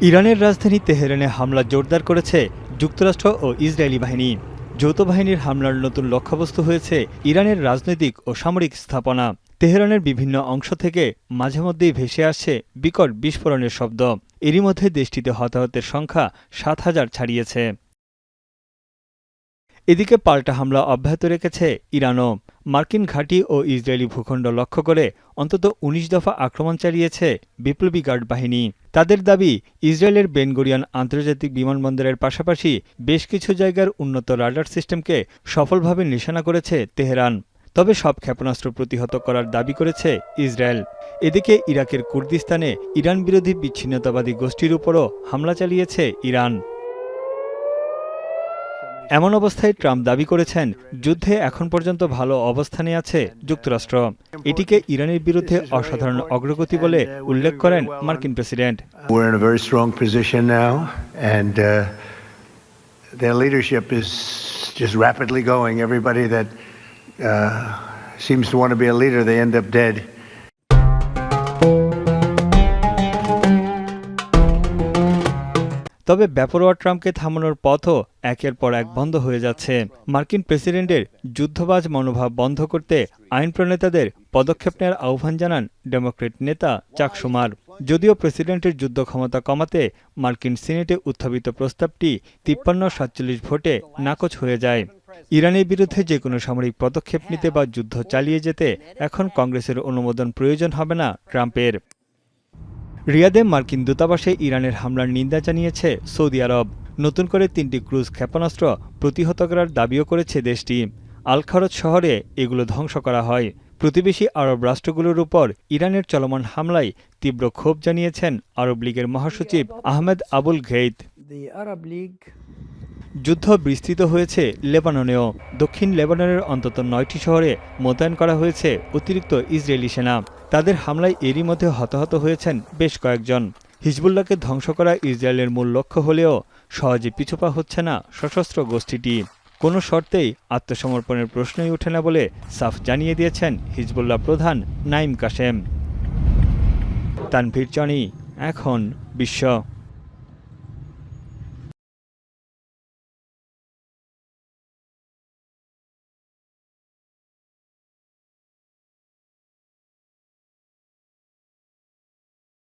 ইরানের রাজধানী তেহরানে হামলা জোরদার করেছে যুক্তরাষ্ট্র ও ইসরায়েলি বাহিনী। যৌথ বাহিনীর হামলার নতুন লক্ষ্যবস্তু হয়েছে ইরানের রাজনৈতিক ও সামরিক স্থাপনা। তেহরানের বিভিন্ন অংশ থেকে মাঝে মধ্যেই ভেসে আসছে বিকট বিস্ফোরণের শব্দ। এরই মধ্যে দেশটিতে হতাহতের সংখ্যা ৭,০০০ ছাড়িয়েছে। এদিকে পাল্টা হামলা অব্যাহত রেখেছে ইরানও। মার্কিন ঘাঁটি ও ইসরায়েলি ভূখণ্ড লক্ষ্য করে অন্তত ১৯ দফা আক্রমণ চালিয়েছে বিপ্লবী গার্ড বাহিনী। তাদের দাবি, ইসরায়েলের বেন গুরিয়ন আন্তর্জাতিক বিমানবন্দরের পাশাপাশি বেশ কিছু জায়গার উন্নত রাডার সিস্টেমকে সফলভাবে নিশানা করেছে তেহরান। তবে সব ক্ষেপণাস্ত্র প্রতিহত করার দাবি করেছে ইসরায়েল। এদিকে ইরাকের কুর্দিস্তানে ইরান বিরোধী বিচ্ছিন্নতাবাদী গোষ্ঠীর উপরও হামলা চালিয়েছে ইরান। এমন অবস্থায় ট্রাম্প দাবি করেছেন, যুদ্ধে এখন পর্যন্ত ভালো অবস্থানে আছে যুক্তরাষ্ট্র। এটিকে ইরানের বিরুদ্ধে অসাধারণ অগ্রগতি বলে উল্লেখ করেন মার্কিন president. Their leadership is just rapidly going. Everybody that seems to want to be a leader, they end up dead. তবে বেপরোয়া ট্রাম্পকে থামানোর পথও একের পর এক বন্ধ হয়ে যাচ্ছে। মার্কিন প্রেসিডেন্টের যুদ্ধবাজ মনোভাব বন্ধ করতে আইন প্রণেতাদের পদক্ষেপ নেওয়ার আহ্বান জানান ডেমোক্র্যাট নেতা চাক শুমার। যদিও প্রেসিডেন্টের যুদ্ধ ক্ষমতা কমাতে মার্কিন সিনেটে উত্থাপিত প্রস্তাবটি 53-47 ভোটে নাকচ হয়ে যায়। ইরানের বিরুদ্ধে যে কোনো সামরিক পদক্ষেপ নিতে বা যুদ্ধ চালিয়ে যেতে এখন কংগ্রেসের অনুমোদন প্রয়োজন হবে না ট্রাম্পের। রিয়াদে মার্কিন দূতাবাসে ইরানের হামলার নিন্দা জানিয়েছে সৌদি আরব। নতুন করে 3টি ক্রুজ ক্ষেপণাস্ত্র প্রতিহত করার দাবিও করেছে দেশটি। আল খারজ শহরে এগুলো ধ্বংস করা হয়। প্রতিবেশী আরব রাষ্ট্রগুলোর উপর ইরানের চলমান হামলায় তীব্র ক্ষোভ জানিয়েছেন আরব লীগের মহাসচিব আহমেদ আবুল ঘেইত। যুদ্ধ বিস্তৃত হয়েছে লেবাননেও। দক্ষিণ লেবাননের অন্তত 9টি শহরে মোতায়েন করা হয়েছে অতিরিক্ত ইসরায়েলি সেনা। তাদের হামলায় এরই মধ্যে হতাহত হয়েছেন বেশ কয়েকজন। হিজবুল্লাহকে ধ্বংস করা ইসরায়েলের মূল লক্ষ্য হলেও সহজে পিছুপা হচ্ছে না সশস্ত্র গোষ্ঠীটি। কোনো শর্তেই আত্মসমর্পণের প্রশ্নই ওঠে না বলে সাফ জানিয়ে দিয়েছেন হিজবুল্লাহ প্রধান নাঈম কাশেম। তানভীর জনি, এখন বিশ্ব।